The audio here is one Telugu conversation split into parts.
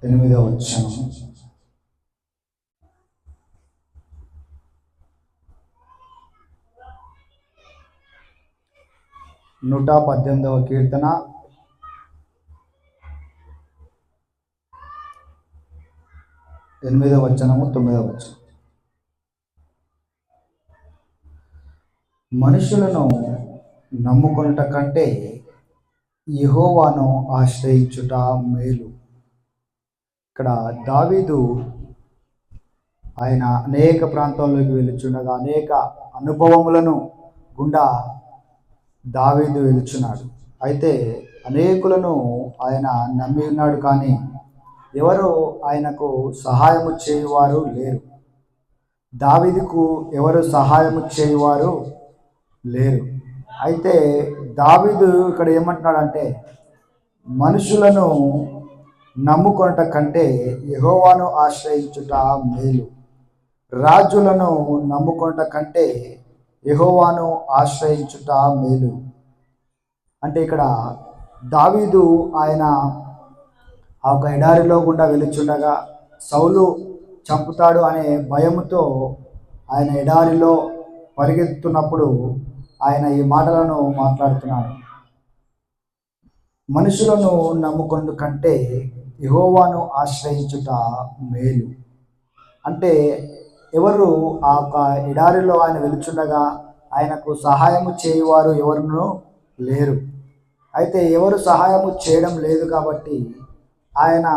8వ వచనం. 118వ కీర్తన 8వ వచనము 9వ వచనం. మనుషులను నమ్ముకొనుట కంటే యెహోవాను ఆశ్రయించుట మేలు. ఇక్కడ దావీదు ఆయన అనేక ప్రాంతాల్లోకి వెళుచుండగా అనేక అనుభవములను గుండా దావీదు వెళుచున్నాడు. అయితే అనేకులను ఆయన నమ్మి ఉన్నాడు, కానీ ఎవరు ఆయనకు సహాయము చేయువారు లేరు. దావీదుకు ఎవరు సహాయము చేయువారు లేరు. అయితే దావీదు ఇక్కడ ఏమంటున్నాడంటే, మనుషులను నమ్ముకొనుట కంటే యెహోవాను ఆశ్రయించుట మేలు. రాజులను నమ్ముకొనుట కంటే యెహోవాను ఆశ్రయించుట మేలు. అంటే ఇక్కడ దావీదు ఆయన ఆ ఒక ఎడారిలో గుండా వెళుచుండగా సౌలు చంపుతాడు అనే భయముతో ఆయన ఎడారిలో పరిగెత్తుతున్నప్పుడు ఆయన ఈ మాటలను మాట్లాడుతున్నాడు. మనుషులను నమ్ముకొనుట కంటే యెహోవాను ఆశ్రయించుట మేలు. అంటే ఎవరు ఆ ఒక ఎడారిలో ఆయన వెళుచుండగా ఆయనకు సహాయము చేయువారు ఎవరునూ లేరు. అయితే ఎవరు సహాయము చేయడం లేదు కాబట్టి ఆయన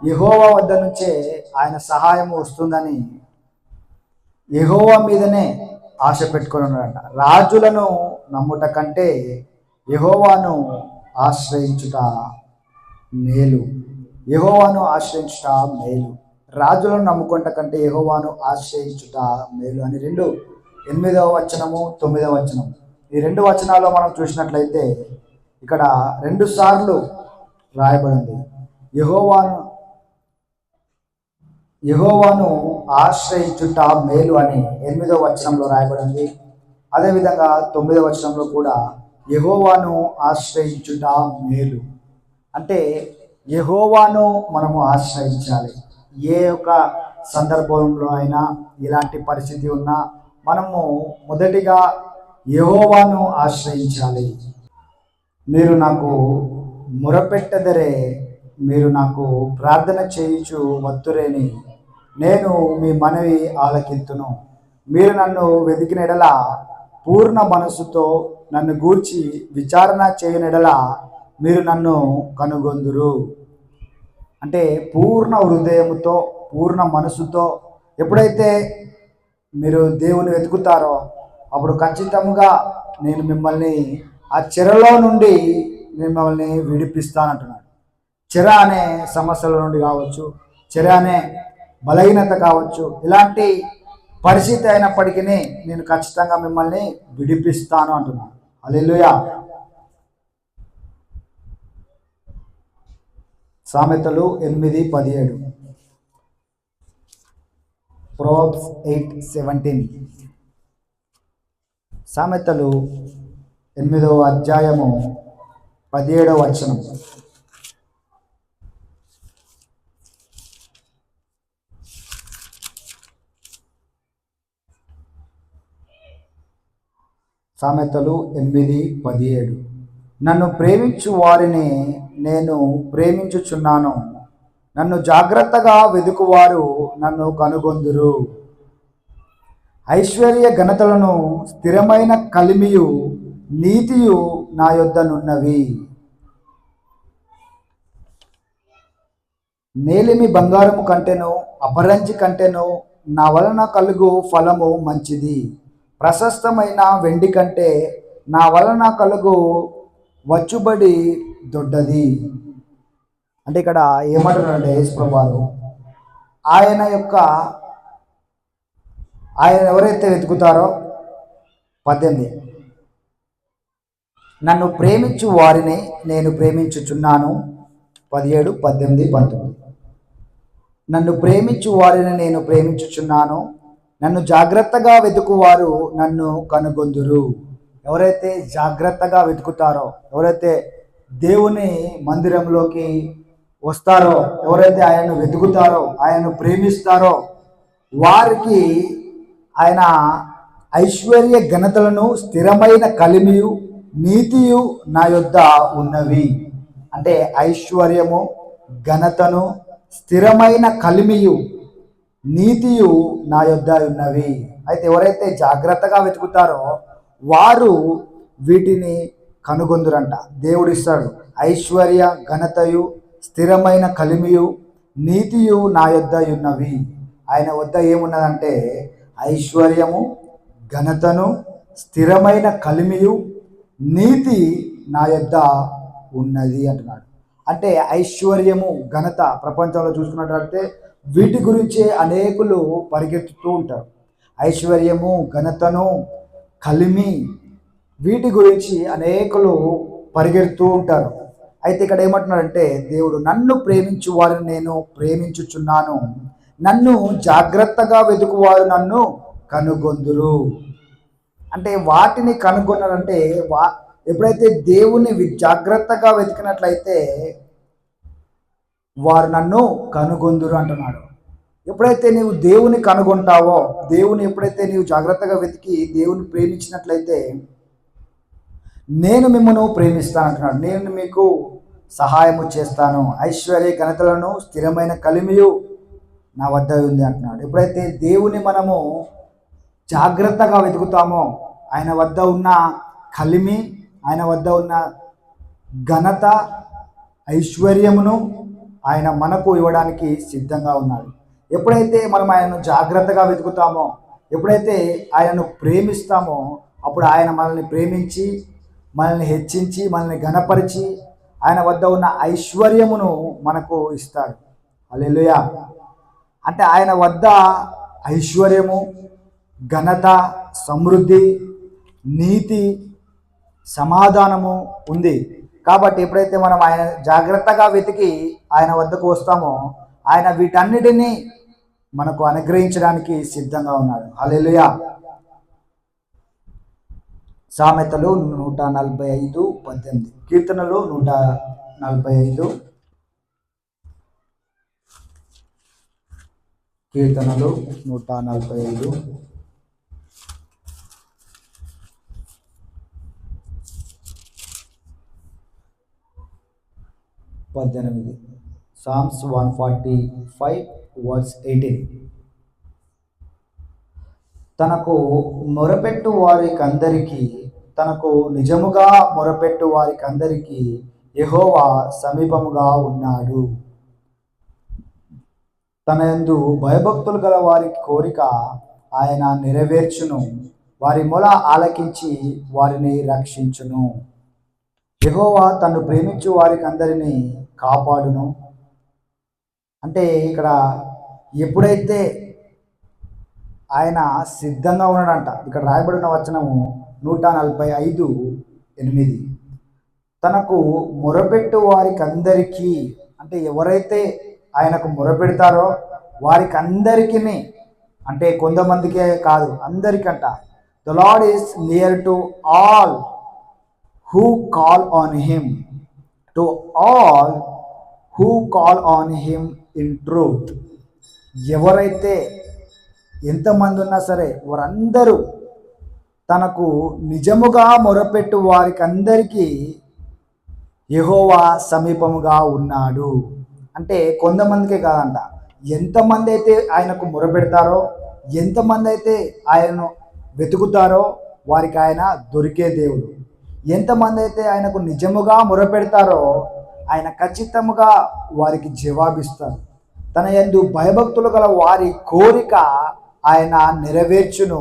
యెహోవా వద్ద నుంచే ఆయన సహాయం వస్తుందని యెహోవా మీదనే ఆశ పెట్టుకొని ఉన్నాడంట. రాజులను నమ్ముట కంటే యెహోవాను ఆశ్రయించుట మేలు. యెహోవాను ఆశ్రయించుట మేలు. రాజులను నమ్ముకుంట కంటే యెహోవాను ఆశ్రయించుట మేలు అని 8వ వచనము 9వ వచనం. ఈ 2 వచనాల్లో మనం చూసినట్లయితే ఇక్కడ 2 సార్లు రాయబడింది యెహోవాను ఆశ్రయించుట మేలు అని 8వ వచనంలో రాయబడింది. అదేవిధంగా 9వ వచనంలో కూడా యెహోవాను ఆశ్రయించుట మేలు. అంటే యెహోవాను మనము ఆశ్రయించాలి. ఏ ఒక సందర్భంలో అయినా ఎలాంటి పరిస్థితి ఉన్నా మనము మొదటిగా యెహోవాను ఆశ్రయించాలి. మీరు నాకు మొరపెట్టదరే, మీరు నాకు ప్రార్థన చేయుచు వత్తురేని, నేను మీ మనవి ఆలకింతును. మీరు నన్ను వెతికిన ఎడల పూర్ణ మనస్సుతో నన్ను గూర్చి విచారణ చేయని ఎడల మీరు నన్ను కనుగొందురు. అంటే పూర్ణ హృదయముతో పూర్ణ మనసుతో ఎప్పుడైతే మీరు దేవుని వెతుకుతారో అప్పుడు ఖచ్చితంగా నేను మిమ్మల్ని ఆ చెరలో నుండి మిమ్మల్ని విడిపిస్తానంటున్నాడు. చెర అనే సమస్యల నుండి కావచ్చు, చెర అనే బలహీనత కావచ్చు, ఇలాంటి పరిస్థితి అయినప్పటికీ నేను ఖచ్చితంగా మిమ్మల్ని విడిపిస్తాను అంటున్నాను. హల్లెలూయా. సామెతలు 8:17, ప్రొవర్బ్స్ 8:17. సామెతలు 8వ అధ్యాయము 17వ వచనం. సామెతలు 8:17. నన్ను ప్రేమించు వారిని నేను ప్రేమించుచున్నాను, నన్ను జాగ్రత్తగా వెదుకువారు నన్ను కనుగొందురు. ఐశ్వర్య ఘనతలను స్థిరమైన కలిమియు నీతియు నా యొద్దనున్నవి. మేలిమి బంగారము కంటెను అపరంజి కంటెను నా వలన కలుగు ఫలము మంచిది. ప్రశస్తమైన వెండి కంటే నా వలన కలుగు వచ్చుబడి దొడ్డది. అంటే ఇక్కడ ఏమంటున్నారంటే యేసుప్రభువారు ఆయన ఎవరైతే వెతుకుతారో 18, నన్ను ప్రేమించు వారిని నేను ప్రేమించుచున్నాను. 17, 18, 19. నన్ను ప్రేమించు వారిని నేను ప్రేమించుచున్నాను, నన్ను జాగ్రత్తగా వెతుకువారు నన్ను కనుగొందురు. ఎవరైతే జాగ్రత్తగా వెతుకుతారో, ఎవరైతే దేవుని మందిరంలోకి వస్తారో, ఎవరైతే ఆయనను వెతుకుతారో, ఆయనను ప్రేమిస్తారో వారికి ఆయన ఐశ్వర్య ఘనతలను, స్థిరమైన కలిమియు నీతియు నా యొద్ద ఉన్నవి. అంటే ఐశ్వర్యము, ఘనతను, స్థిరమైన కలిమియు నీతియు నా యొద్ద ఉన్నవి. అయితే ఎవరైతే జాగ్రత్తగా వెతుకుతారో వారు వీటిని కనుగొందురంట. దేవుడిస్తాడు. ఐశ్వర్య ఘనతయు, స్థిరమైన కలిమియు నీతియు నా యొద్ద ఉన్నవి. ఆయన వద్ద ఏమున్నదంటే ఐశ్వర్యము, ఘనతను, స్థిరమైన కలిమియు నీతి నా యొద్ద ఉన్నది అంటున్నాడు. అంటే ఐశ్వర్యము, ఘనత ప్రపంచంలో చూసుకున్నట్లయితే వీటి గురించే అనేకులు పరిగెత్తుతూ ఉంటారు. ఐశ్వర్యము, ఘనతను, కలిమి వీటి గురించి అనేకులు పరిగెడుతూ ఉంటారు. అయితే ఇక్కడ ఏమంటున్నాడంటే దేవుడు, నన్ను ప్రేమించు వారిని నేను ప్రేమించుచున్నాను, నన్ను జాగ్రత్తగా వెతుకువారు నన్ను కనుగొందురు. అంటే వాటిని కనుగొన్నారంటే ఎప్పుడైతే దేవుని జాగ్రత్తగా వెతికినట్లయితే వారు నన్ను కనుగొందురు అంటున్నాడు. ఎప్పుడైతే నీవు దేవుని కనుగొంటావో, దేవుని ఎప్పుడైతే నీవు జాగ్రత్తగా వెతికి దేవుని ప్రేమించినట్లయితే నేను మిమ్మల్ని ప్రేమిస్తాను అంటున్నాడు. నేను మీకు సహాయము చేస్తాను, ఐశ్వర్య ఘనతలను, స్థిరమైన కలిమియు నా వద్ద ఉంది అంటున్నాడు. ఎప్పుడైతే దేవుని మనము జాగ్రత్తగా వెతుకుతామో ఆయన వద్ద ఉన్న కలిమి, ఆయన వద్ద ఉన్న ఘనత, ఐశ్వర్యమును ఆయన మనకు ఇవ్వడానికి సిద్ధంగా ఉన్నాడు. ఎప్పుడైతే మనం ఆయనను జాగ్రత్తగా వెతుకుతామో, ఎప్పుడైతే ఆయనను ప్రేమిస్తామో అప్పుడు ఆయన మనల్ని ప్రేమించి, మనల్ని హెచ్చించి, మనల్ని ఘనపరిచి ఆయన వద్ద ఉన్న ఐశ్వర్యమును మనకు ఇస్తాడు. హల్లెలూయా. అంటే ఆయన వద్ద ఐశ్వర్యము, ఘనత, సమృద్ధి, నీతి, సమాధానము ఉంది. కాబట్టి ఎప్పుడైతే మనం ఆయన జాగ్రత్తగా వెతికి ఆయన వద్దకు వస్తామో ఆయన వీటన్నిటినీ మనకు అనుగ్రహించడానికి సిద్ధంగా ఉన్నాడు. హల్లెలూయా. సామెతలు 145:18, కీర్తనలు 145, కీర్తనలు 145, 18. Psalms 145:18. తనకు మొరపెట్టు వారికందరికీ, తనకు నిజముగా మొరపెట్టు వారికందరికీ యెహోవా సమీపముగా ఉన్నాడు. తన యందు భయభక్తులు గల వారి కోరిక ఆయన నెరవేర్చును, వారి మొల ఆలకించి వారిని రక్షించును. యెహోవా తను ప్రేమించు వారికి అందరినీ కాపాడును. అంటే ఇక్కడ ఎప్పుడైతే ఆయన సిద్ధంగా ఉన్నాడంట, ఇక్కడ రాయబడిన వచనము 145:8. తనకు మొరపెట్టు వారికి అందరికీ, అంటే ఎవరైతే ఆయనకు మొరపెడతారో వారికి అందరికీ, అంటే కొంతమందికే కాదు అందరికంట. The Lord is near to all who call on him, to all who call on him in truth. ఎవరైతే ఎంతమంది ఉన్నా సరే వారందరూ తనకు నిజముగా మొరపెట్టు వారికి అందరికీ యెహోవా సమీపముగా ఉన్నాడు. అంటే కొంతమందికే కాదంట, ఎంతమంది అయితే ఆయనకు మొరపెడతారో, ఎంతమంది అయితే ఆయనను వెతుకుతారో వారికి ఆయన దొరికే దేవుడు. ఎంతమంది అయితే ఆయనకు నిజముగా మొరపెడతారో ఆయన ఖచ్చితంగా వారికి జవాబిస్తారు. తన యందు భయభక్తులు గల వారి కోరిక ఆయన నెరవేర్చును,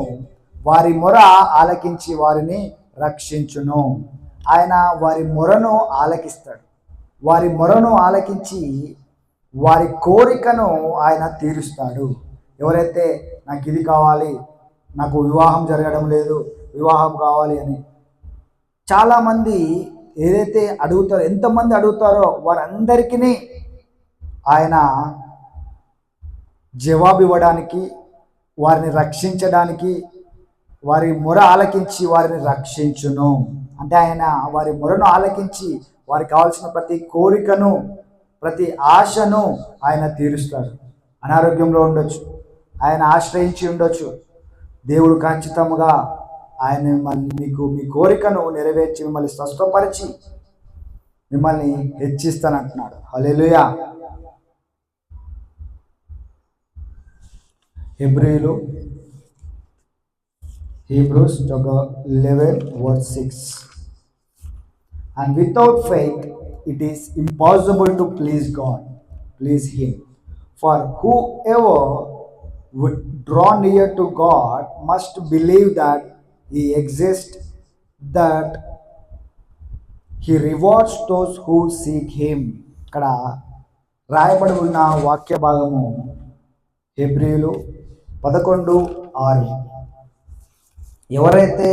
వారి మొర ఆలకించి వారిని రక్షించును. ఆయన వారి మొరను ఆలకిస్తాడు, వారి మొరను ఆలకించి వారి కోరికను ఆయన తీరుస్తాడు. ఎవరైతే నాకు ఇది కావాలి, నాకు వివాహం జరగడం లేదు, వివాహం కావాలి అని చాలామంది ఏదైతే అడుగుతారో, ఎంతమంది అడుగుతారో వారందరికీ ఆయన జవాబు ఇవ్వడానికి, వారిని రక్షించడానికి, వారి మొర ఆలకించి వారిని రక్షించును. అంటే ఆయన వారి మొరను ఆలకించి వారికి కావాల్సిన ప్రతి కోరికను, ప్రతి ఆశను ఆయన తీరుస్తాడు. అనారోగ్యంలో ఉండొచ్చు, ఆయన ఆశ్రయించి ఉండొచ్చు. దేవుడు ఖచ్చితంగా ఆయన మిమ్మల్ని మీ కోరికను నెరవేర్చి మిమ్మల్ని స్వస్థపరిచి మిమ్మల్ని హెచ్చిస్తానంటున్నాడు. హల్లెలూయా. Hebrews chapter 11 verse 6. And without faith it is impossible to please him. For whoever would draw near to God must believe that he exists, that he rewards those who seek him. ఇక్కడ రాయబడి ఉన్న వాక్య భాగము హెబ్రీయులు 11:6. ఎవరైతే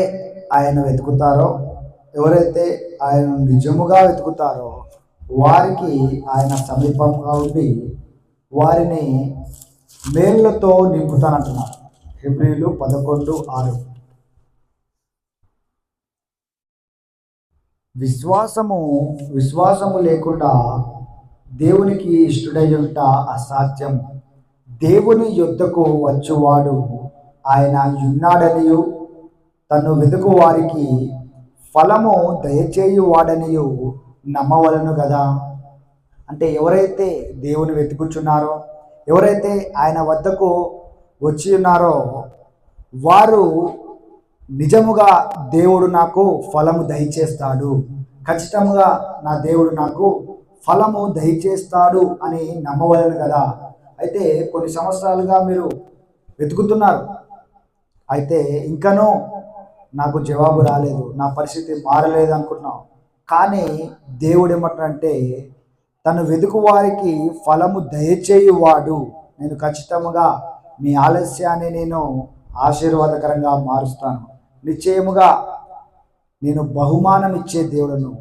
ఆయన వెతుకుతారో, ఎవరైతే ఆయన నిజముగా వెతుకుతారో వారికి ఆయన సమీపంగా ఉండి వారిని మేళ్లతో నింపుతానంటున్నారు. హెబ్రీయులు 11:6. విశ్వాసము లేకుండా దేవునికి ఇష్టడయ్యుట అసాధ్యం. దేవుని యొద్దకు వచ్చువాడు ఆయన ఉన్నాడనియు తను వెతుకు వారికి ఫలము దయచేయువాడనియు నమ్మవలను కదా. అంటే ఎవరైతే దేవుని వెతుకుచున్నారో, ఎవరైతే ఆయన వద్దకు వచ్చి ఉన్నారో వారు నిజముగా దేవుడు నాకు ఫలము దయచేస్తాడు, ఖచ్చితంగా నా దేవుడు నాకు ఫలము దయచేస్తాడు అని నమ్మవలను కదా. అయితే కొన్ని సంవత్సరాలుగా మీరు వెతుకుతున్నారు, అయితే ఇంకనూ నాకు జవాబు రాలేదు, నా పరిస్థితి మారలేదు అనుకుంటున్నాం. కానీ దేవుడు ఏమంటాడంటే తను వెతుకు వారికి ఫలము దయచేయువాడు. నేను ఖచ్చితంగా మీ ఆలస్యాన్ని నేను ఆశీర్వాదకరంగా మారుస్తాను. నిశ్చయముగా నేను బహుమానం ఇచ్చే దేవుడను.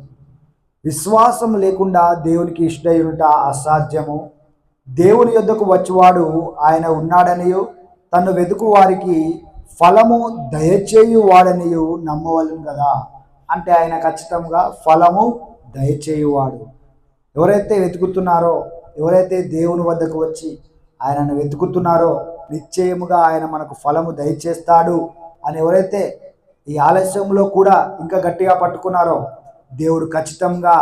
విశ్వాసం లేకుండా దేవునికి ఇష్టయుట అసాధ్యము. దేవుని యొద్దకు వచ్చేవాడు ఆయన ఉన్నాడనియు తను వెతుకు వారికి ఫలము దయచేయువాడనియు నమ్మవలను కదా. అంటే ఆయన ఖచ్చితంగా ఫలము దయచేయువాడు. ఎవరైతే వెతుకుతున్నారో, ఎవరైతే దేవుని వద్దకు వచ్చి ఆయనను వెతుకుతున్నారో నిశ్చయముగా ఆయన మనకు ఫలము దయచేస్తాడు అని ఎవరైతే ఈ ఆలస్యంలో కూడా ఇంకా గట్టిగా పట్టుకున్నారో దేవుడు ఖచ్చితంగా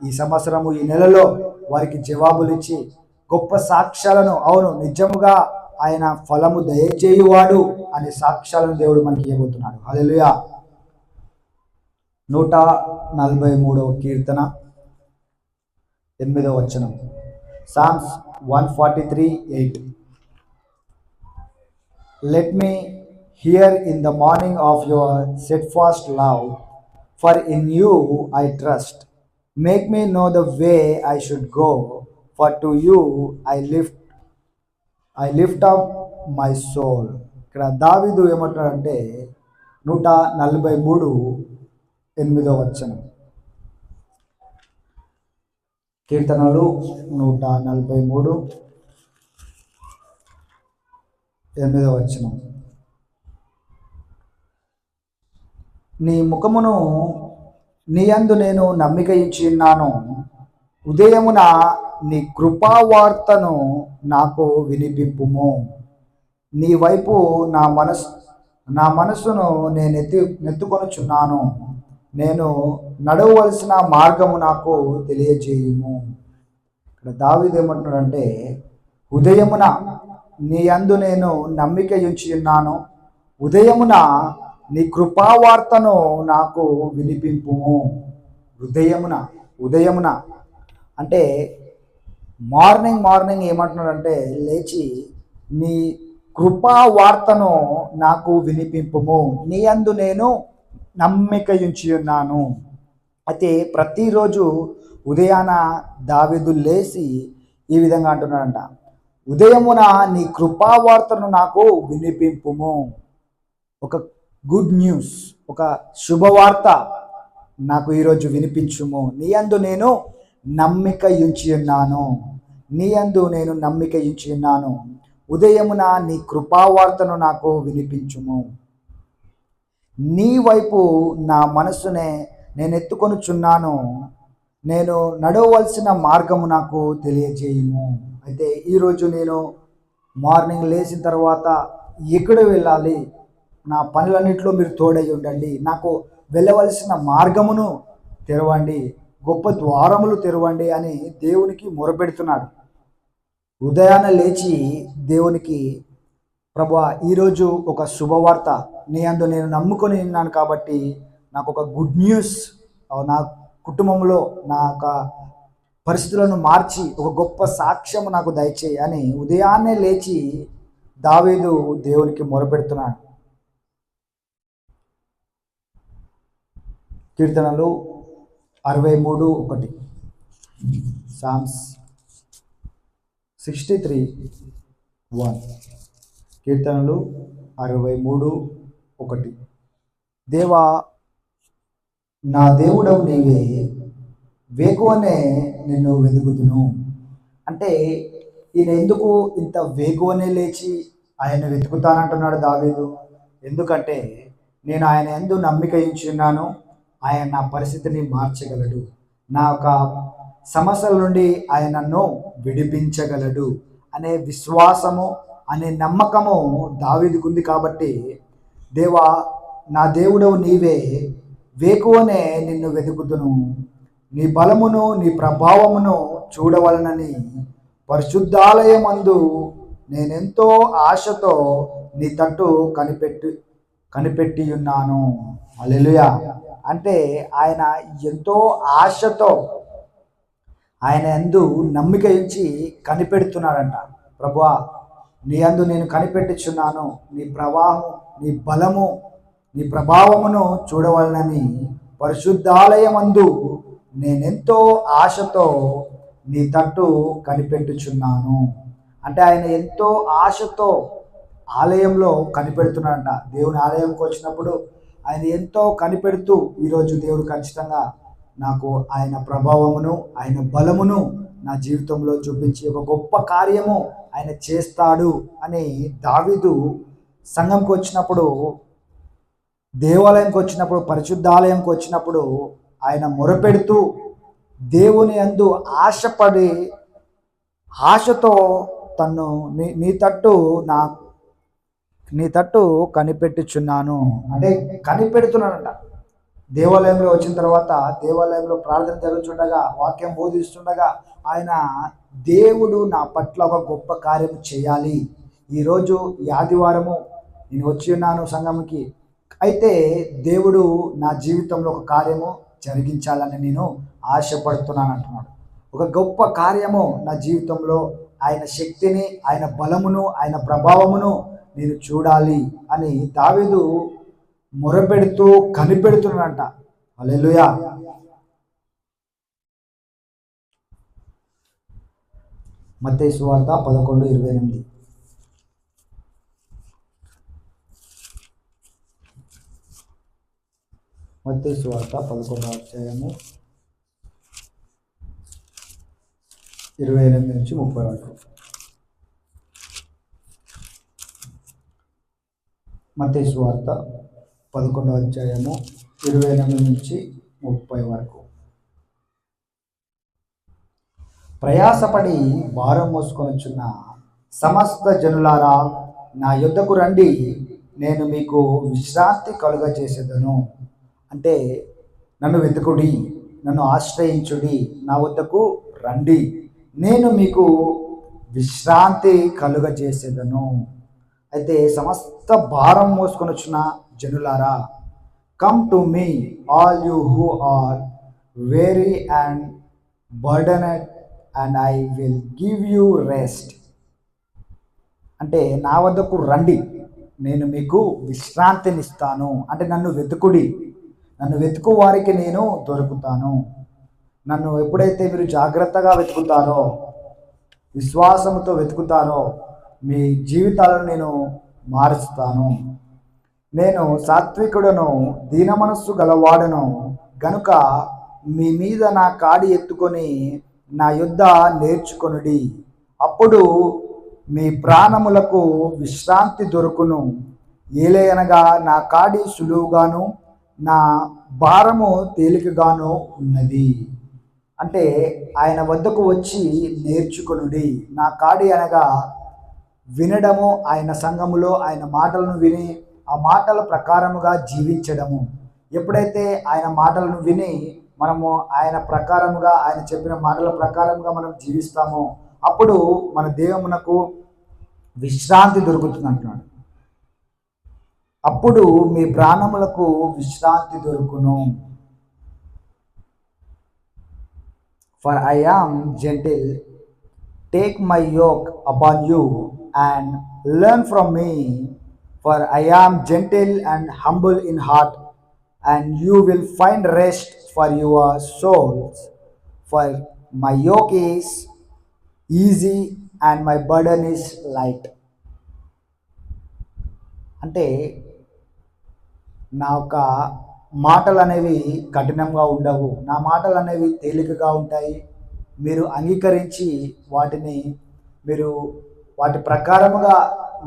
ఈ సంవత్సరము, ఈ నెలలో వారికి జవాబులు ఇచ్చి గొప్ప సాక్ష్యాలను, అవును నిజముగా ఆయన ఫలము దయచేయువాడు అనే సాక్ష్యాలను దేవుడు మనకి ఇవ్వబోతున్నాడు. హల్లెలూయా. 143వ కీర్తన 8వ వచనం. Psalms 143:8. Let me hear in the morning of your steadfast love, for in you I trust. Make me know the way I should go, for to you I lift up my soul. ఇక్కడ దావీదు ఏమంటాడంటే 143:8వ వచనం. కీర్తనలు 143:8వ వచనం. నీ ముఖమును నీ యందు నేను నమ్మిక ఇచ్చి ఉన్నాను. ఉదయమున నీ కృపావార్తను నాకు వినిపింపుము. నీ వైపు నా మనస్సును నేను నెత్తుకొనుచున్నాను. నేను నడవవలసిన మార్గము నాకు తెలియజేయుము. ఇక్కడ దావీదు ఏమంటున్నాడంటే ఉదయమున నీ యందు నేను నమ్మిక ఉంచి ఉన్నాను. ఉదయమున నీ కృపావార్తను నాకు వినిపింపుము. ఉదయమున అంటే మార్నింగ్ ఏమంటున్నాడంటే లేచి నీ కృపావార్తను నాకు వినిపింపుము. నీ యందు నేను నమ్మిక ఉంచి ఉన్నాను. అయితే ప్రతిరోజు ఉదయాన దావీదు లేచి ఈ విధంగా అంటున్నాడంట, ఉదయమున నీ కృపావార్తను నాకు వినిపింపుము. ఒక గుడ్ న్యూస్, ఒక శుభవార్త నాకు ఈరోజు వినిపించుము. నీ యందు నేను నమ్మిక ఉంచి ఉన్నాను. నీ యందు నేను నమ్మిక ఉంచి ఉన్నాను. ఉదయమున నీ కృపావార్తను నాకు వినిపించుము. నీ వైపు నా మనస్సునే నేను ఎత్తుకొనుచున్నాను. నేను నడవవలసిన మార్గము నాకు తెలియజేయము. అయితే ఈరోజు నేను మార్నింగ్ లేచిన తర్వాత ఎక్కడ వెళ్ళాలి, నా పనులన్నింటిలో మీరు తోడై ఉండండి, నాకు వెళ్ళవలసిన మార్గమును తెరవండి, గొప్ప ద్వారములు తెరవండి అని దేవునికి మొరపెడుతున్నాడు. ఉదయాన్నే లేచి దేవునికి, ప్రభువా ఈరోజు ఒక శుభవార్త నీ అందు నేను నమ్ముకొని ఉన్నాను కాబట్టి నాకు ఒక గుడ్ న్యూస్, నా కుటుంబంలో నా యొక్క పరిస్థితులను మార్చి ఒక గొప్ప సాక్ష్యం నాకు దయచేయి అని ఉదయాన్నే లేచి దావీదు దేవునికి మొరపెడుతున్నాడు. కీర్తనలు 63:1, సామ్స్ 63:1, కీర్తనలు 63:1. దేవా నా దేవుడవు నీవే, వేకువనే నిన్ను వెతుకుతును. అంటే ఈయన ఎందుకు ఇంత వేకువనే లేచి ఆయన వెతుకుతానంటున్నాడు దావీదు? ఎందుకంటే నేను ఆయన యందు నమ్మిక ఉంచున్నాను, ఆయన నా పరిస్థితిని మార్చగలడు, నా యొక్క సమస్యల నుండి ఆయన నన్ను విడిపించగలడు అనే విశ్వాసము, అనే నమ్మకము దావీదుకు ఉంది. కాబట్టి దేవా నా దేవుడవు నీవే, వేకువనే నిన్ను వెతుకుతును, నీ బలమును నీ ప్రభావమును చూడవలనని పరిశుద్ధాలయమందు నేనెంతో ఆశతో నీ తట్టు కనిపెట్టి ఉన్నాను. హల్లెలూయా. అంటే ఆయన ఎంతో ఆశతో ఆయన యందు నమ్మిక ఉంచి కనిపెడుతున్నాడంట. ప్రభువా నీ యందు నేను కనిపెట్టుచున్నాను, నీ ప్రవాహం, నీ బలము, నీ ప్రభావమును చూడవలనని పరిశుద్ధాలయమందు నేనెంతో ఆశతో నీ తట్టు కనిపెట్టుచున్నాను. అంటే ఆయన ఎంతో ఆశతో ఆలయంలో కనిపెడుతున్నాడంట. దేవుని ఆలయంకి వచ్చినప్పుడు ఆయన ఎంతో కనిపెడుతూ, ఈరోజు దేవుడు ఖచ్చితంగా నాకు ఆయన ప్రభావమును ఆయన బలమును నా జీవితంలో చూపించి ఒక గొప్ప కార్యము ఆయన చేస్తాడు అని దావీదు సంఘంకి వచ్చినప్పుడు, దేవాలయంకి వచ్చినప్పుడు, పరిశుద్ధాలయంకి వచ్చినప్పుడు ఆయన మొరపెడుతూ దేవుని యందు ఆశపడి ఆశతో తను నీ తట్టు కనిపెట్టుచున్నాను అంటే కనిపెడుతున్నానంట. దేవాలయంలో వచ్చిన తర్వాత, దేవాలయంలో ప్రార్థన జరుగుతుండగా, వాక్యం బోధిస్తుండగా ఆయన దేవుడు నా పట్ల ఒక గొప్ప కార్యం చేయాలి, ఈరోజు ఈ ఆదివారము నేను వచ్చి ఉన్నాను సంఘంకి, అయితే దేవుడు నా జీవితంలో ఒక కార్యము జరిగించాలని నేను ఆశపడుతున్నాను అంటున్నాడు. ఒక గొప్ప కార్యము నా జీవితంలో, ఆయన శక్తిని, ఆయన బలమును, ఆయన ప్రభావమును నేను చూడాలి అని దావీదు మొరపెడుతూ కనిపెడుతున్నాడంట. హల్లెలూయా. మత్తయి సువార్త 11:28. మత్తయి సువార్త 11:28-30 వరకు. మత్తయి సువార్త 11:28-30 వరకు. ప్రయాసపడి భారం మోసుకొనుచున్న సమస్త జనులారా నా యొద్దకు రండి, నేను మీకు విశ్రాంతి కలుగజేసేదను. అంటే నన్ను వెతుకుడి, నన్ను ఆశ్రయించుడి, నా వద్దకు రండి, నేను మీకు విశ్రాంతి కలుగజేసేదను. అయితే సమస్త భారం మోసుకొని వచ్చిన జనులారా, come to me all you who are weary and burdened and I will give you rest. అంటే నా వద్దకు రండి, నేను మీకు విశ్రాంతినిస్తాను. అంటే నన్ను వెతుకుడి, నన్ను వెతుకు వారికి నేను దొరుకుతాను. నన్ను ఎప్పుడైతే మీరు జాగ్రత్తగా వెతుకుతారో, విశ్వాసంతో వెతుకుతారో, మీ జీవితాలను నేను మారుస్తాను. నేను సాత్వికుడను, దీన మనస్సు గలవాడను గనుక మీ మీద నా కాడి ఎత్తుకొని నా యొద్ద నేర్చుకొనుడి, అప్పుడు మీ ప్రాణములకు విశ్రాంతి దొరుకును. ఏలయనగా నా కాడి సులువుగాను నా భారము తేలికగాను ఉన్నది. అంటే ఆయన వద్దకు వచ్చి నేర్చుకొనుడి. నా కాడి అనగా వినడము, ఆయన సంఘములో ఆయన మాటలను విని ఆ మాటల ప్రకారముగా జీవించడము. ఎప్పుడైతే ఆయన మాటలను విని మనము ఆయన ప్రకారముగా, ఆయన చెప్పిన మాటల ప్రకారముగా మనం జీవిస్తామో అప్పుడు మన దేహమునకు విశ్రాంతి దొరుకుతుంది అంటున్నాడు. అప్పుడు మీ ప్రాణములకు విశ్రాంతి దొరుకును. For I am gentle, take my yoke upon you and learn from me, for I am gentle and humble in heart, and you will find rest for your souls. For my yoke is easy and my burden is light. అంటే నా యొక్క మాటలు అనేవి కఠినంగా ఉండవు, నా మాటలు అనేవి తేలికగా ఉంటాయి. మీరు అంగీకరించి మీరు వాటి ప్రకారముగా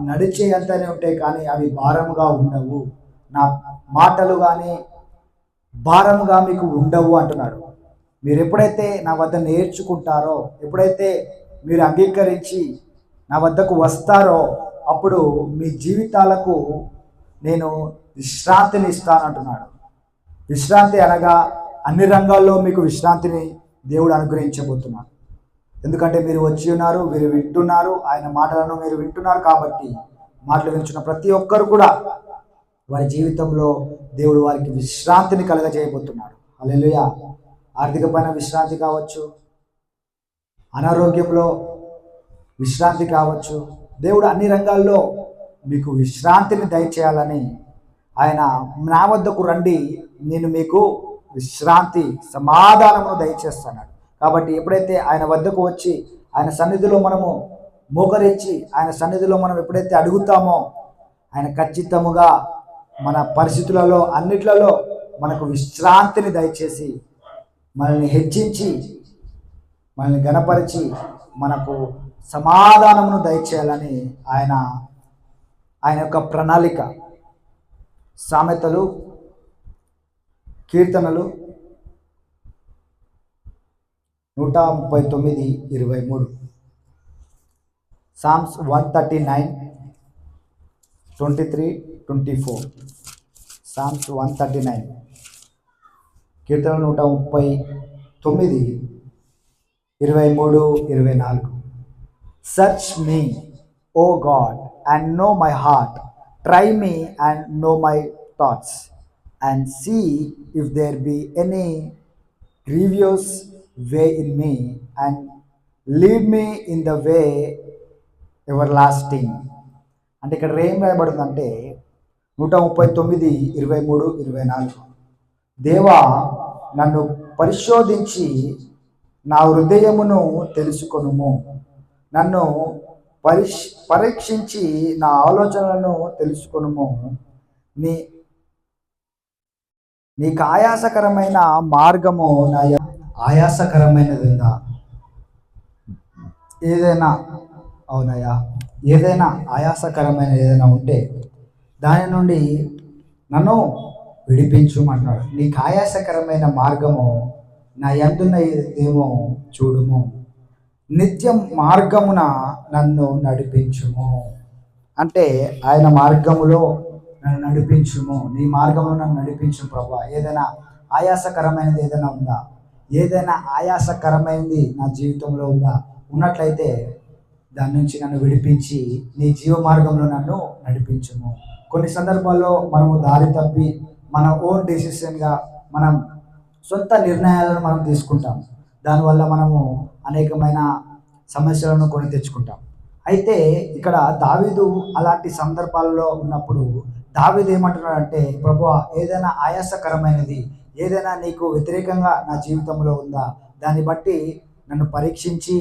నడిచే అంతనే ఉంటాయి, కానీ అవి భారముగా ఉండవు. నా మాటలు కానీ భారముగా మీకు ఉండవు అంటున్నాడు. మీరు ఎప్పుడైతే నా వద్ద నేర్చుకుంటారో, ఎప్పుడైతే మీరు అంగీకరించి నా వద్దకు వస్తారో అప్పుడు మీ జీవితాలకు నేను విశ్రాంతిని ఇస్తానంటున్నాడు. విశ్రాంతి అనగా అన్ని రంగాల్లో మీకు విశ్రాంతిని దేవుడు అనుగ్రహించబోతున్నాడు. ఎందుకంటే మీరు వచ్చి ఉన్నారు, మీరు వింటున్నారు, ఆయన మాటలను మీరు వింటున్నారు. కాబట్టి మాటలు వింటున్న ప్రతి ఒక్కరు కూడా వారి జీవితంలో దేవుడు వారికి విశ్రాంతిని కలుగజేయబోతున్నాడు. హల్లెలూయా. ఆర్థికమైన విశ్రాంతి కావచ్చు, అనారోగ్యంలో విశ్రాంతి కావచ్చు, దేవుడు అన్ని రంగాల్లో మీకు విశ్రాంతిని దయచేయాలని ఆయన నా వద్దకు రండి, నేను మీకు విశ్రాంతి సమాధానమును దయచేస్తున్నాడు. కాబట్టి ఎప్పుడైతే ఆయన వద్దకు వచ్చి ఆయన సన్నిధిలో మనము మోకరించి ఆయన సన్నిధిలో మనం ఎప్పుడైతే అడుగుతామో ఆయన ఖచ్చితముగా మన పరిస్థితులలో అన్నిట్లలో మనకు విశ్రాంతిని దయచేసి మనల్ని హెచ్చించి మనల్ని గణపరిచి మనకు సమాధానమును దయచేయాలని ఆయన యొక్క ప్రణాళిక. సామెతలు, కీర్తనలు 139:23, Psalms 139:23-24, Psalms 139, కీర్తనలు 139:23-24. Search me, O God, and know my heart. Try me and know my thoughts, and see if there be any grievous way in me, and lead me in the way everlasting. అంటే ఇక్కడ ఏం రాయబడుతుందంటే 139:23-24, దేవా నన్ను పరిశోధించి నా హృదయమును తెలుసుకొనుము, నన్ను పరీక్షించి నా ఆలోచనలను తెలుసుకొనుము. నీకు ఆయాసకరమైన మార్గము ఆయాసకరమైనది ఉందా? ఏదైనా అవునయ్యా, ఏదైనా ఆయాసకరమైన ఏదైనా ఉంటే దాని నుండి నన్ను విడిపించుమంటున్నాడు. నీకు ఆయాసకరమైన మార్గము నా యందున్న ఏమో చూడుము, నిత్యం మార్గమున నన్ను నడిపించుము. అంటే ఆయన మార్గములో నన్ను నడిపించుము, నీ మార్గంలో నన్ను నడిపించు ప్రభా. ఏదైనా ఆయాసకరమైనది ఏదైనా ఉందా? ఏదైనా ఆయాసకరమైనది నా జీవితంలో ఉందా? ఉన్నట్లయితే దాని నుంచి నన్ను విడిపించి నీ జీవ మార్గంలో నన్ను నడిపించుము. కొన్ని సందర్భాల్లో మనము దారి తప్పి మన ఓన్ డెసిషన్గా మనం సొంత నిర్ణయాలను మనం తీసుకుంటాం. దానివల్ల మనము అనేకమైన సమస్యలను కొని తెచ్చుకుంటాం. అయితే ఇక్కడ దావీదు అలాంటి సందర్భాల్లో ఉన్నప్పుడు దావీదు ఏమంటున్నాడంటే, ప్రభువా ఏదైనా ఆయాసకరమైనది, ఏదైనా నీకు వ్యతిరేకంగా నా జీవితంలో ఉందా? దాన్ని బట్టి నన్ను పరీక్షించి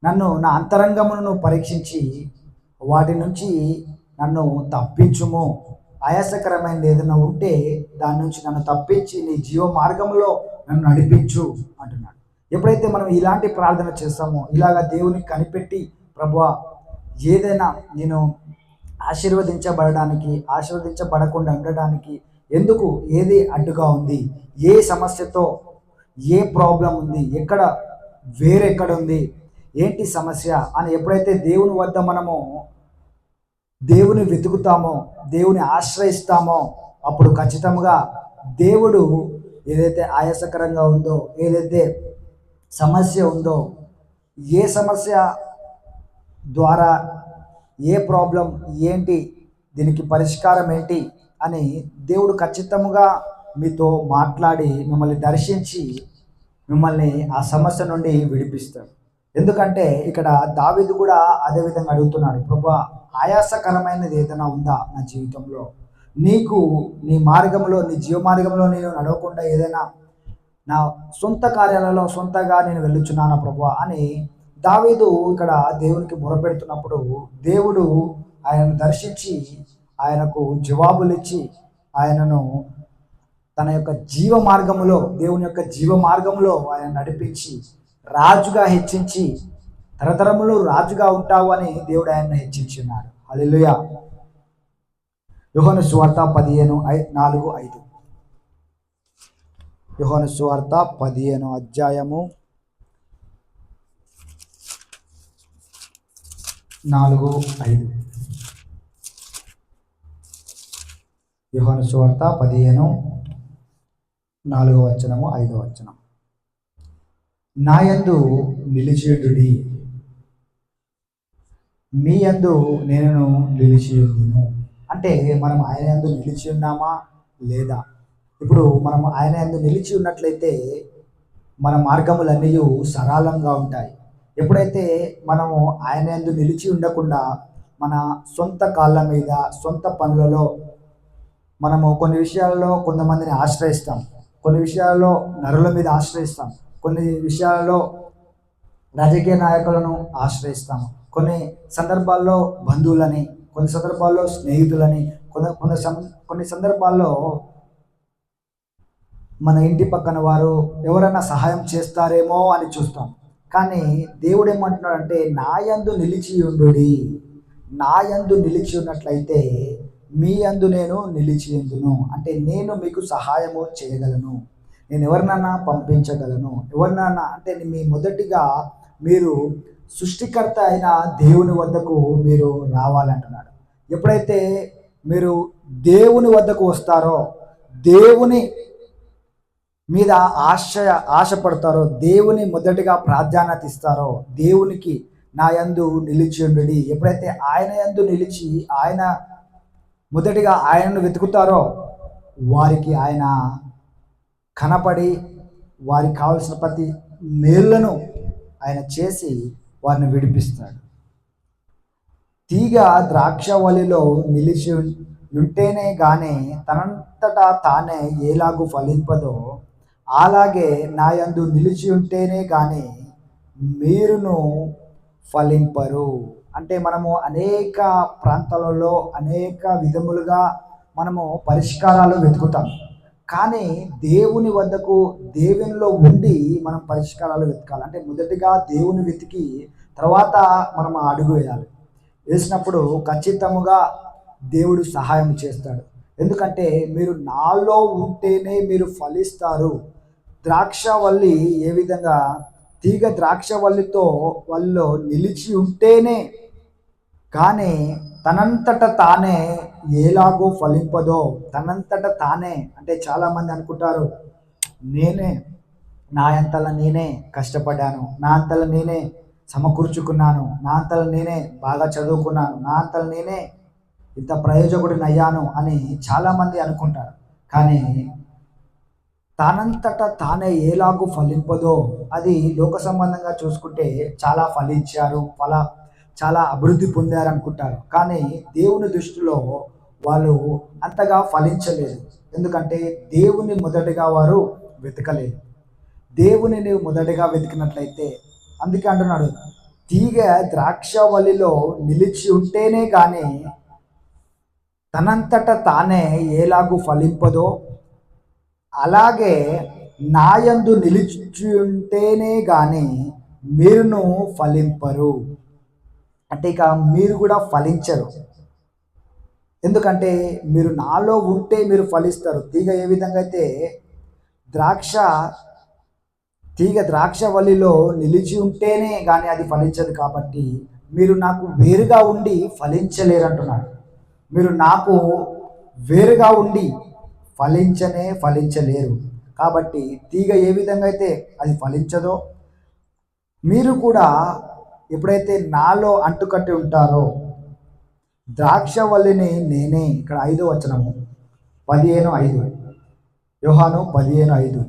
నా అంతరంగమును పరీక్షించి వాటి నుంచి నన్ను తప్పించుము. ఆయాసకరమైనది ఏదైనా ఉంటే దాని నుంచి నన్ను తప్పించి నీ జీవ మార్గంలో నన్ను నడిపించు అంటున్నాడు. ఎప్పుడైతే మనం ఇలాంటి ప్రార్థన చేస్తామో, ఇలాగ దేవుని కనిపెట్టి ప్రభువా ఏదైనా నేను ఆశీర్వదించబడకుండా ఉండడానికి ఎందుకు ఏది అడ్డుగా ఉంది, ఏ సమస్యతో ఏ ప్రాబ్లం ఉంది, ఎక్కడ వేరెక్కడ ఉంది, ఏంటి సమస్య అని ఎప్పుడైతే దేవుని వద్ద మనము దేవుని వెతుకుతామో, దేవుని ఆశ్రయిస్తామో, అప్పుడు ఖచ్చితంగా దేవుడు ఏదైతే ఆయాసకరంగా ఉందో, ఏదైతే సమస్య ఉందో, ఏ సమస్య ద్వారా, ఏ ప్రాబ్లం ఏంటి, దీనికి పరిష్కారం ఏంటి అని దేవుడు ఖచ్చితంగా మీతో మాట్లాడి మిమ్మల్ని దర్శించి మిమ్మల్ని ఆ సమస్య నుండి విడిపిస్తాడు. ఎందుకంటే ఇక్కడ దావీదు కూడా అదే విధంగా అడుగుతున్నాడు, ప్రభువా, ఆయాసకరమైనది ఏదైనా ఉందా నా జీవితంలో? నీకు నీ మార్గంలో, నీ జీవ మార్గంలో నేను నడవకుండా ఏదైనా నా సొంత కార్యాలలో సొంతగా నేను వెళ్ళుచున్నానా ప్రభువా అని దావీదు ఇక్కడ దేవునికి మొరపెడుతున్నప్పుడు దేవుడు ఆయనను దర్శించి ఆయనకు జవాబులు ఇచ్చి ఆయనను తన యొక్క జీవ మార్గములో, దేవుని యొక్క జీవ మార్గంలో ఆయన నడిపించి రాజుగా హెచ్చించి తరతరములు రాజుగా ఉంటావు అని దేవుడు ఆయన్ని హెచ్చించున్నాడు. హల్లెలూయా. యోహాను సువార్త 15:4-5. యోహాను సువార్త 15 అధ్యాయము 4-5. యోహాను సువార్త 15:4-5. నా యందు నిలిచియుండుడి, మీ యందు నేను నిలిచియుందును. అంటే మనం ఆయన యందు నిలిచి ఉన్నామా లేదా? ఇప్పుడు మనం ఆయన యందు నిలిచి ఉన్నట్లయితే మన మార్గములన్నీ సరళంగా ఉంటాయి. ఎప్పుడైతే మనము ఆయన యందు నిలిచి ఉండకుండా మన సొంత కాళ్ళ మీద, సొంత పనులలో మనము కొన్ని విషయాల్లో కొంతమందిని ఆశ్రయిస్తాం, కొన్ని విషయాల్లో నరుల మీద ఆశ్రయిస్తాం, కొన్ని విషయాల్లో రాజకీయ నాయకులను ఆశ్రయిస్తాము, కొన్ని సందర్భాల్లో బంధువులని, కొన్ని సందర్భాల్లో స్నేహితులని, కొన్ని సందర్భాల్లో మన ఇంటి పక్కన వారు ఎవరైనా సహాయం చేస్తారేమో అని చూస్తాం. కానీ దేవుడు ఏమంటున్నాడంటే, నా యందు నిలిచి ఉండుడి, నా యందు నిలిచి ఉన్నట్లయితే మీ యందు నేను నిలిచి ఉందును. అంటే నేను మీకు సహాయము చేయగలను, నేను ఎవరినైనా పంపించగలను. ఎవరినైనా అంటే మీ మొదటిగా మీరు సృష్టికర్త అయిన దేవుని వద్దకు మీరు రావాలంటున్నాడు. ఎప్పుడైతే మీరు దేవుని వద్దకు వస్తారో, దేవుని మీద ఆశపడతారో, దేవుని మొదటిగా ప్రాధాన్యత ఇస్తారో, దేవునికి నా యందు నిలిచి ఉండుడి. ఎప్పుడైతే ఆయన యందు నిలిచి ఆయన మొదటిగా ఆయనను వెతుకుతారో వారికి ఆయన కనపడి వారికి కావలసిన ప్రతి మేలులను ఆయన చేసి వారిని విడిపిస్తాడు. తీగ ద్రాక్షవల్లిలో నిలిచి ఉంటేనే గాని తనంతటా తానే ఎలాగూ ఫలింపదో, అలాగే నా యందు నిలిచి ఉంటేనే కానీ మీరును ఫలింపరు. అంటే మనము అనేక ప్రాంతాలలో అనేక విధములుగా మనము పరిష్కారాలు వెతుకుతాం. కానీ దేవుని వద్దకు, దేవునిలో ఉండి మనం పరిష్కారాలు వెతకాలి. అంటే మొదటిగా దేవుని వెతికి తర్వాత మనం అడుగు వేయాలి. వేసినప్పుడు ఖచ్చితంగా దేవుడు సహాయం చేస్తాడు. ఎందుకంటే మీరు నాలో ఉంటేనే మీరు ఫలిస్తారు. ద్రాక్షవల్లి ఏ విధంగా తీగ ద్రాక్షవల్లితో వాళ్ళు నిలిచి ఉంటేనే కానీ తనంతట తానే ఎలాగో ఫలింపదో, తనంతట తానే అంటే చాలామంది అనుకుంటారు, నేనే నా అంతలా నేనే కష్టపడ్డాను, నా అంతలా నేనే సమకూర్చుకున్నాను, నా అంతలా నేనే బాగా చదువుకున్నాను, నా అంతలా నేనే ఇంత ప్రయోజకుడిని అయ్యాను అని చాలామంది అనుకుంటారు. కానీ తనంతట తానే ఎలాగూ ఫలింపదో, అది లోక సంబంధంగా చూసుకుంటే చాలా ఫలించారు, చాలా అభివృద్ధి పొందారు అనుకుంటారు. కానీ దేవుని దృష్టిలో వాళ్ళు అంతగా ఫలించలేదు. ఎందుకంటే దేవుని మొదటిగా వారు వెతకలేదు. దేవుని నీవు మొదటిగా వెతికినట్లయితే, అందుకే అంటున్నాడు, తీగ ద్రాక్షవల్లిలో నిలిచి ఉంటేనే కానీ తనంతట తానే ఎలాగూ ఫలింపదో, అలాగే నా యందు నిలిచి ఉంటేనే కానీ మీరును ఫలింపరు. అంటే ఇక మీరు కూడా ఫలించరు. ఎందుకంటే మీరు నాలో ఉంటే మీరు ఫలిస్తారు. తీగ ఏ విధంగా అయితే ద్రాక్ష తీగ ద్రాక్షవల్లిలో నిలిచి ఉంటేనే కానీ అది ఫలించదు. కాబట్టి మీరు నాకు వేరుగా ఉండి ఫలించలేరు అంటున్నాడు. మీరు నాకు వేరుగా ఉండి ఫలించలేరు. కాబట్టి తీగ ఏ విధంగా అయితే అది ఫలించదో, మీరు కూడా ఎప్పుడైతే నాలో అంటుకట్టి ఉంటారో, ద్రాక్షవల్లిని నేనే. ఇక్కడ 5వ వచనము 15:5, యోహాను 15:5,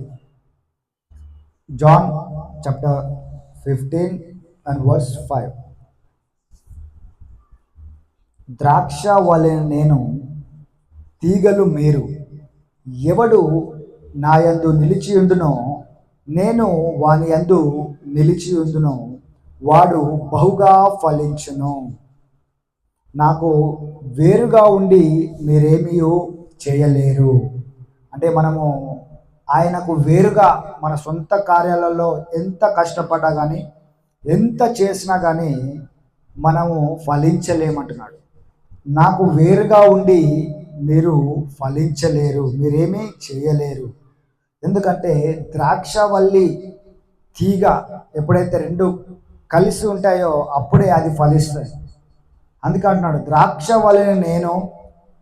జాన్ చాప్టర్ 15:5. ద్రాక్షవల్లిని నేను, తీగలు మీరు. ఎవడు నా యందు నిలిచి ఉండునో, నేను వాని యందు నిలిచి ఉండునో, వాడు బహుగా ఫలించును. నాకు వేరుగా ఉండి మీరేమీ చేయలేరు. అంటే మనము ఆయనకు వేరుగా మన సొంత కార్యాలలో ఎంత కష్టపడ్డా కానీ, ఎంత చేసినా కానీ మనము ఫలించలేమంటున్నాడు. నాకు వేరుగా ఉండి మీరు ఫలించలేరు, మీరేమీ చేయలేరు. ఎందుకంటే ద్రాక్షవల్లి తీగ ఎప్పుడైతే రెండు కలిసి ఉంటాయో అప్పుడే అది ఫలిస్తుంది. అందుకంటున్నాడు, ద్రాక్షవల్లిని నేను,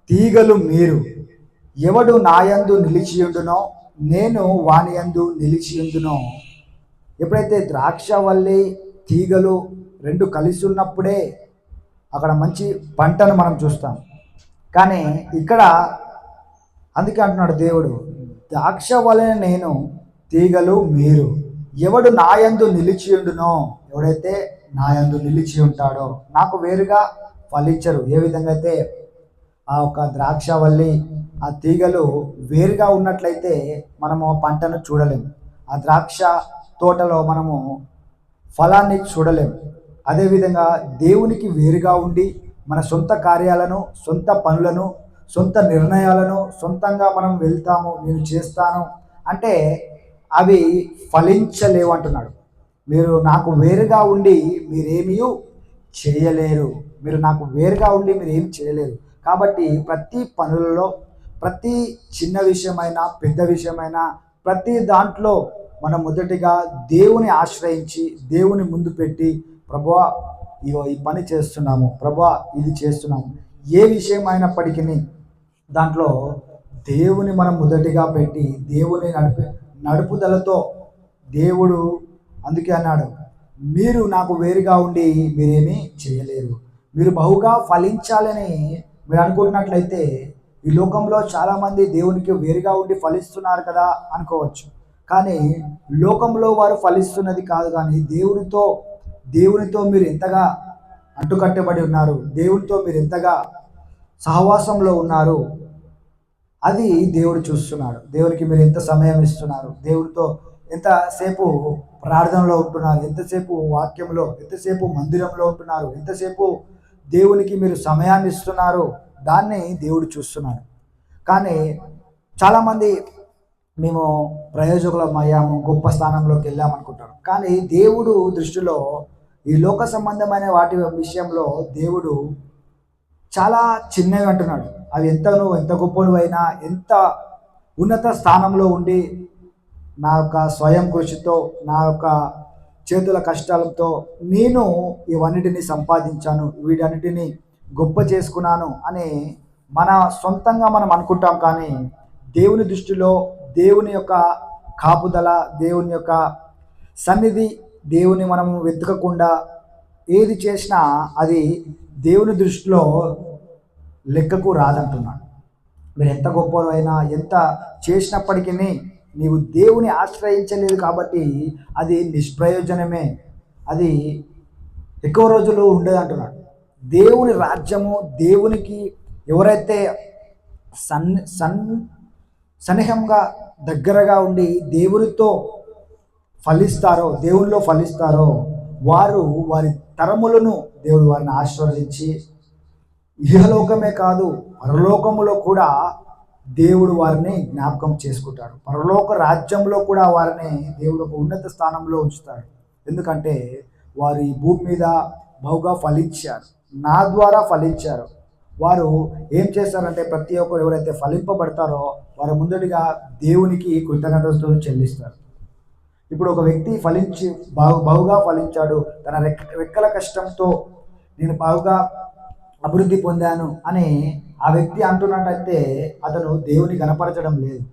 తీగలు మీరు. ఎవడు నా యందు నిలిచియుండునో, నేను వాని యందు నిలిచియుండునో. ఎప్పుడైతే ద్రాక్షవల్లి తీగలు రెండు కలిసి ఉన్నప్పుడే అక్కడ మంచి పంటను మనం చూస్తాం. కానీ ఇక్కడ అందుకే అంటున్నాడు దేవుడు, ద్రాక్షవల్లిని నేను, తీగలు మీరు. ఎవడు నా యందు నిలిచియుండునో, ఎవడైతే నా యందు నిలిచి ఉంటాడో, నాకు వేరుగా ఫలించరు. ఏ విధంగా అయితే ఆ ఒక ద్రాక్షవల్లి ఆ తీగలు వేరుగా ఉన్నట్లయితే మనము పంటను చూడలేము, ఆ ద్రాక్ష తోటలో మనము ఫలాన్ని చూడలేము. అదేవిధంగా దేవునికి వేరుగా ఉండి మన సొంత కార్యాలను, సొంత పనులను, సొంత నిర్ణయాలను సొంతంగా మనం వెళ్తాము, నేను చేస్తాను అంటే అవి ఫలించలేవు అంటున్నాడు. మీరు నాకు వేరుగా ఉండి మీరేమీ చేయలేరు. మీరు నాకు వేరుగా ఉండి మీరు ఏం చేయలేరు. కాబట్టి ప్రతి పనులలో, ప్రతి చిన్న విషయమైనా పెద్ద విషయమైనా, ప్రతి దాంట్లో మనం మొదటిగా దేవుని ఆశ్రయించి దేవుని ముందు పెట్టి, ప్రభువా ఇగో ఈ పని చేస్తున్నాము, ప్రభువా ఇది చేస్తున్నాము, ఏ విషయం అయినప్పటికీ దాంట్లో దేవుని మనం మొదటిగా పెట్టి దేవుని నడుపుదలతో దేవుడు అందుకే అన్నాడు, మీరు నాకు వేరుగా ఉండి మీరేమీ చేయలేరు. మీరు బహుగా ఫలించాలని మీరు అనుకుంటున్నట్లయితే ఈ లోకంలో చాలామంది దేవునికి వేరుగా ఉండి ఫలిస్తున్నారు కదా అనుకోవచ్చు. కానీ లోకంలో వారు ఫలిస్తున్నది కాదు, కానీ దేవునితో మీరు ఎంతగా అంటుకట్టబడి ఉన్నారు, దేవునితో మీరు ఎంతగా సహవాసంలో ఉన్నారు, అది దేవుడు చూస్తున్నాడు. దేవునికి మీరు ఎంత సమయం ఇస్తున్నారు, దేవుడితో ఎంతసేపు ప్రార్థనలో ఉంటున్నారు, ఎంతసేపు వాక్యంలో, ఎంతసేపు మందిరంలో ఉంటున్నారు, ఎంతసేపు దేవునికి మీరు సమయాన్ని ఇస్తున్నారు, దాన్ని దేవుడు చూస్తున్నాడు. కానీ చాలామంది మేము ప్రయోజకులం అయ్యాము, గొప్ప స్థానంలోకి వెళ్ళామనుకుంటారు. కానీ దేవుడు దృష్టిలో ఈ లోక సంబంధమైన వాటి విషయంలో దేవుడు చాలా చిన్నవి అంటున్నాడు. అవి ఎంత గొప్పలు అయినా, ఎంత ఉన్నత స్థానంలో ఉండి నా యొక్క స్వయం కృషితో, నా యొక్క చేతుల కష్టాలతో నేను ఇవన్నిటిని సంపాదించాను, వీటన్నిటిని గొప్ప చేసుకున్నాను అని మన సొంతంగా మనం అనుకుంటాం. కానీ దేవుని దృష్టిలో దేవుని యొక్క కాపుదల, దేవుని యొక్క సన్నిధి, దేవుని మనం వెతకకుండా ఏది చేసినా అది దేవుని దృష్టిలో లెక్కకు రాదంటున్నాడు. మీరు ఎంత గొప్పవైనా, ఎంత చేసినప్పటికీ నీవు దేవుని ఆశ్రయించలేదు కాబట్టి అది నిష్ప్రయోజనమే, అది ఎక్కువ రోజులు ఉండదు అంటున్నాడు. దేవుని రాజ్యము, దేవునికి ఎవరైతే సన్నిహంగా దగ్గరగా ఉండి దేవునితో ఫలిస్తారో, దేవునిలో ఫలిస్తారో, వారి తరములను దేవుడు వారిని ఆశీర్వదించి ఇహలోకమే కాదు పరలోకములో కూడా దేవుడు వారిని జ్ఞాపకం చేసుకుంటాడు. పరలోక రాజ్యంలో కూడా వారిని దేవుడు ఒక ఉన్నత స్థానంలో ఉంచుతాడు. ఎందుకంటే వారు ఈ భూమి మీద బహుగా ఫలించారు, నా ద్వారా ఫలించారు. వారు ఏం చేస్తారంటే ప్రతి ఒక్కరు ఎవరైతే ఫలింపబడతారో వారు ముందటిగా దేవునికి కృతజ్ఞతలు చెల్లిస్తారు. ఇప్పుడు ఒక వ్యక్తి ఫలించి బాగుగా ఫలించాడు, తన రెక్కల కష్టంతో నేను బాగుగా అభివృద్ధి పొందాను అని ఆ వ్యక్తి అంటున్నట్టయితే అతను దేవుని కనపరచడం లేదు.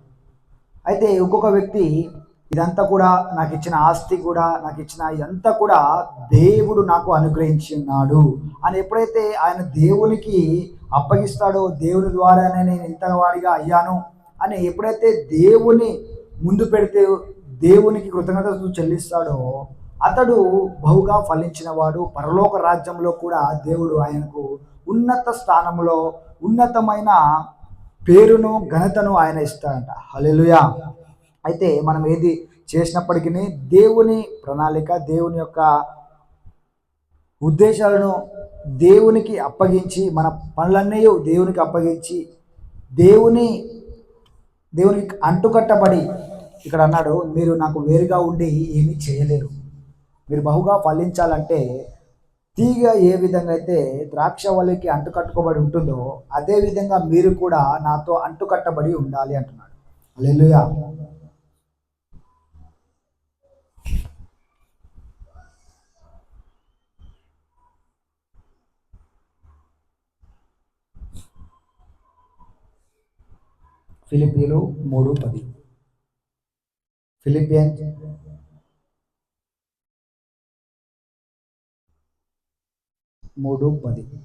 అయితే ఇంకొక వ్యక్తి ఇదంతా కూడా నాకు ఇచ్చిన ఆస్తి కూడా నాకు ఇచ్చిన ఇదంతా కూడా దేవుడు నాకు అనుగ్రహించి ఉన్నాడు అని ఎప్పుడైతే ఆయన దేవునికి అప్పగిస్తాడో, దేవుని ద్వారానే నేను ఇంతవాడిగా అయ్యాను అని ఎప్పుడైతే దేవుని ముందు పెడితే దేవునికి కృతజ్ఞతలు చెల్లిస్తాడో అతడు బహుగా ఫలించిన వాడు. పరలోక రాజ్యంలో కూడా దేవుడు ఆయనకు ఉన్నత స్థానంలో ఉన్నతమైన పేరును ఘనతను ఆయన ఇస్తాడంట. హల్లెలూయా. అయితే మనం ఏది చేసినప్పటికీ దేవుని ప్రణాళిక, దేవుని యొక్క ఉద్దేశాలను దేవునికి అప్పగించి, మన పనులన్నీ దేవునికి అప్పగించి దేవునికి అంటుకట్టబడి, ఇక్కడ అన్నాడు మీరు నాకు వేరుగా ఉండి ఏమీ చేయలేరు. మీరు బహుగా ఫలించాలంటే తీగ ఏ విధంగా అయితే ద్రాక్షవల్లికి అంటుకట్టుకోబడి ఉంటుందో అదే విధంగా మీరు కూడా నాతో అంటుకట్టబడి ఉండాలి అంటున్నాడు. హల్లెలూయా. ఫిలిప్పీలు 3:10. ఫిలిపియన్స్ 3:10.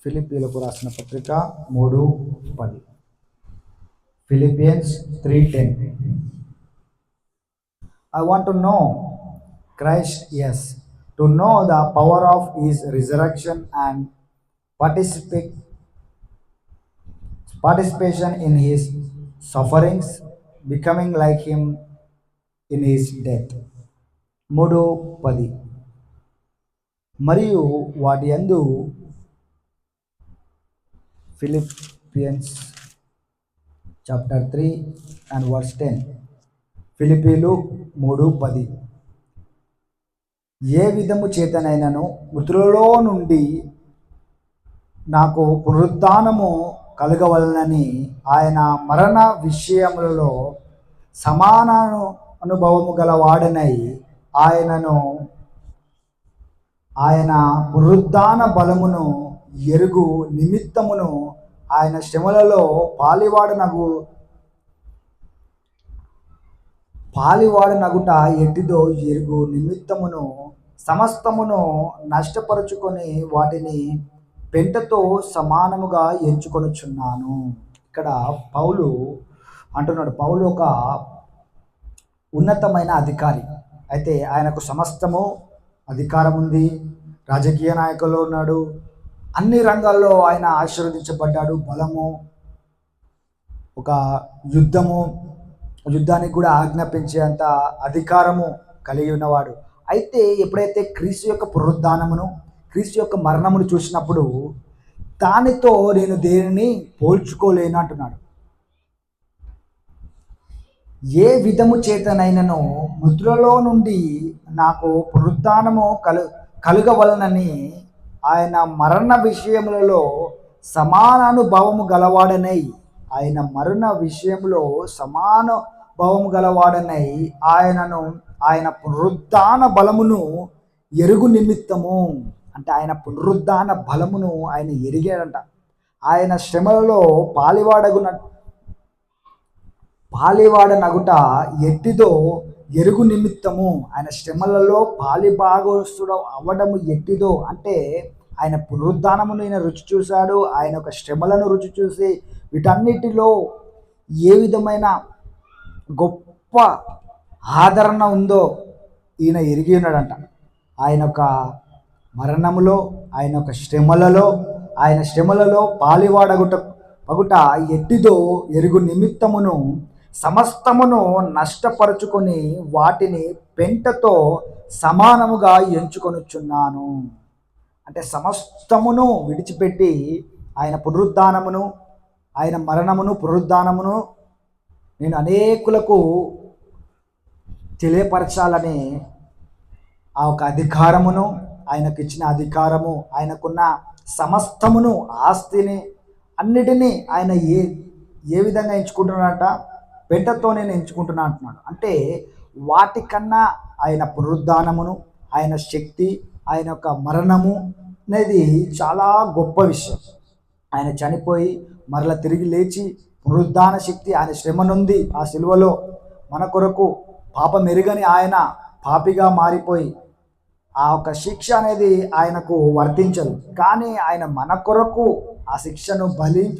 ఫిలిప్పీలకు రాసిన పత్రిక 3:10. Philippians 3:10. I want to know Christ, yes, to know the power of his resurrection and participation in his sufferings, becoming like him in his death. 3:10. మరియు వాటి యందు ఫిలిపియన్స్ చాప్టర్ 3 అండ్ వర్స్ 10. ఫిలిప్పీలు 3:10. ఏ విధము చేతనైనను మృతులలో నుండి నాకు పునరుద్ధానము కలగవలనని ఆయన మరణ విషయములలో సమాన అనుభవము గలవాడనై ఆయన పునరుద్ధాన బలమును ఎరుగు నిమిత్తమును ఆయన శ్రమలలో పాలివాడనగుట ఎట్టిదో ఎరుగు నిమిత్తమును సమస్తమును నష్టపరుచుకొని వాటిని పెంటతో సమానముగా ఎంచుకొనుచున్నాను. ఇక్కడ పౌలు అంటున్నాడు, పౌలు ఒక ఉన్నతమైన అధికారి. అయితే ఆయనకు సమస్తము అధికారం ఉంది, రాజకీయ నాయకుల్లో ఉన్నాడు, అన్ని రంగాల్లో ఆయన ఆశీర్వదించబడ్డాడు. బలము, ఒక యుద్ధానికి కూడా ఆజ్ఞాపించేంత అధికారము కలిగి ఉన్నవాడు. అయితే ఎప్పుడైతే క్రీస్తు యొక్క పునరుద్ధానమును, క్రీస్తు యొక్క మరణమును చూసినప్పుడు దానితో నేను దేనిని పోల్చుకోలేను అంటున్నాడు. ఏ విధము చేతనైనను మృతులలో నుండి నాకు పునరుద్ధానము కలుగవలనని ఆయన మరణ విషయములలో సమానానుభవము గలవాడనై ఆయన పునరుద్ధాన బలమును ఎరుగు నిమిత్తము, అంటే ఆయన పునరుద్ధాన బలమును ఆయన ఎరిగాడంట. ఆయన శ్రమలలో పాలివాడనగుట ఎట్టిదో ఎరుగు నిమిత్తము, ఆయన శ్రమలలో పాలిభాగస్తుడు అవ్వడము ఎట్టిదో అంటే ఆయన పునరుద్ధానమును ఈయన రుచి చూశాడు. ఆయన యొక్క శ్రమలను రుచి చూసి వీటన్నిటిలో ఏ విధమైన గొప్ప ఆదరణ ఉందో ఈయన ఎరిగి ఉన్నాడంట. ఆయన యొక్క మరణములో, ఆయన యొక్క శ్రమలలో పాలివాడగుట ఎట్టిదో ఎరుగు నిమిత్తమును సమస్తమును నష్టపరుచుకొని వాటిని పెంటతో సమానముగా ఎంచుకొనుచున్నాను. అంటే సమస్తమును విడిచిపెట్టి ఆయన పునరుద్ధానమును, ఆయన మరణమును, పునరుద్ధానమును నేను అనేకులకు తెలియపరచాలని ఆ ఒక అధికారమును, ఆయనకు ఇచ్చిన అధికారము, ఆయనకున్న సమస్తమును, ఆస్తిని అన్నిటినీ ఆయన ఏ విధంగా ఎంచుకుంటున్నాడట, పెంటతో నేను ఎంచుకుంటున్నా అంటున్నాడు. అంటే వాటికన్నా ఆయన పునరుద్ధానమును, ఆయన శక్తి, ఆయన యొక్క మరణము అనేది చాలా గొప్ప విషయం. ఆయన చనిపోయి మరల తిరిగి లేచి పునరుద్ధాన శక్తి, ఆయన శ్రమ నొంది ఆ సిలువలో మన కొరకు పాపం ఎరుగని ఆయన పాపిగా మారిపోయి ఆ యొక్క శిక్ష అనేది ఆయనకు వర్తించదు. కానీ ఆయన మన కొరకు ఆ శిక్షను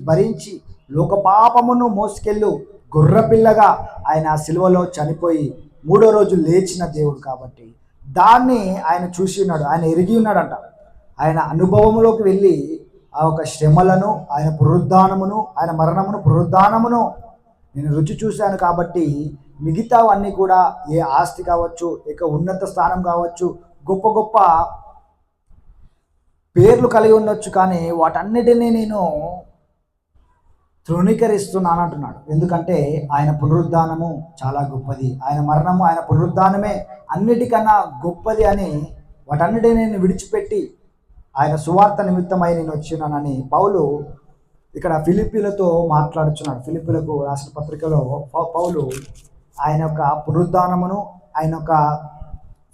భరించి లోక పాపమును మోసుకెళ్ళు గొర్రెపిల్లగా ఆయన ఆ సిలువలో చనిపోయి మూడో రోజు లేచిన దేవుడు కాబట్టి దాన్ని ఆయన చూసి ఉన్నాడు, ఆయన ఎరిగి ఉన్నాడంట. ఆయన అనుభవంలోకి వెళ్ళి ఆ యొక్క శ్రమలను, ఆయన పునరుద్ధానమును, ఆయన మరణమును, పునరుద్ధానమును నేను రుచి చూశాను కాబట్టి మిగతావన్నీ కూడా, ఏ ఆస్తి కావచ్చు, ఇక ఉన్నత స్థానం కావచ్చు, గొప్ప గొప్ప పేర్లు కలిగి ఉండొచ్చు, కానీ వాటన్నిటినీ నేను తృణీకరిస్తున్నాను అంటున్నాడు. ఎందుకంటే ఆయన పునరుద్ధానము చాలా గొప్పది, ఆయన మరణము, ఆయన పునరుద్ధానమే అన్నిటికన్నా గొప్పది అని వాటన్నిటిని నేను విడిచిపెట్టి ఆయన సువార్త నిమిత్తమై నేను వచ్చినానని పౌలు ఇక్కడ ఫిలిప్పీలతో మాట్లాడుచున్నాడు. ఫిలిప్పీలకు రాసిన పత్రికలో పౌలు ఆయన యొక్క పునరుద్ధానమును, ఆయన యొక్క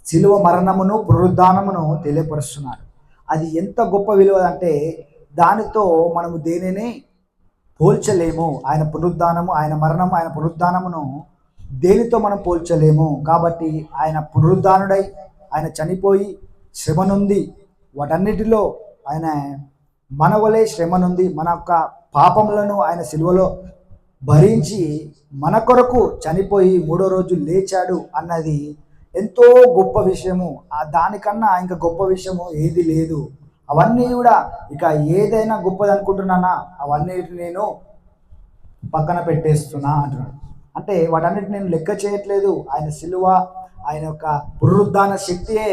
శిలువ మరణమును, పునరుద్ధానమును తెలియపరుస్తున్నాడు. అది ఎంత గొప్ప విలువ అంటే దానితో మనము దేనిని పోల్చలేము. ఆయన పునరుద్ధానము, ఆయన మరణము, ఆయన పునరుద్ధానమును దేనితో మనం పోల్చలేము. కాబట్టి ఆయన పునరుద్ధానుడై ఆయన చనిపోయి శ్రమ నొంది వాటన్నిటిలో ఆయన మన వలె శ్రమ నొంది మన యొక్క పాపములను ఆయన సిలువలో భరించి మన కొరకు చనిపోయి మూడో రోజు లేచాడు అన్నది ఎంతో గొప్ప విషయము. దానికన్నా ఇంకా గొప్ప విషయము ఏది లేదు. అవన్నీ కూడా ఇక ఏదైనా గొప్పది అనుకుంటున్నానా అవన్నిటిని నేను పక్కన పెట్టేస్తున్నా అంటున్నాడు. అంటే వాటన్నిటిని నేను లెక్క చేయట్లేదు. ఆయన సిలువ, ఆయన యొక్క పునరుద్ధాన శక్తియే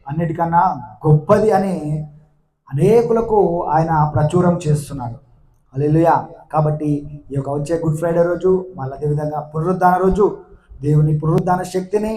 అన్నిటికన్నా గొప్పది అని అనేకులకు ఆయన ప్రచురం చేస్తున్నాడు. హల్లెలూయా. కాబట్టి ఈ యొక్క వచ్చే గుడ్ ఫ్రైడే రోజు, మళ్ళీ అదేవిధంగా పునరుద్ధాన రోజు దేవుని పునరుద్ధాన శక్తిని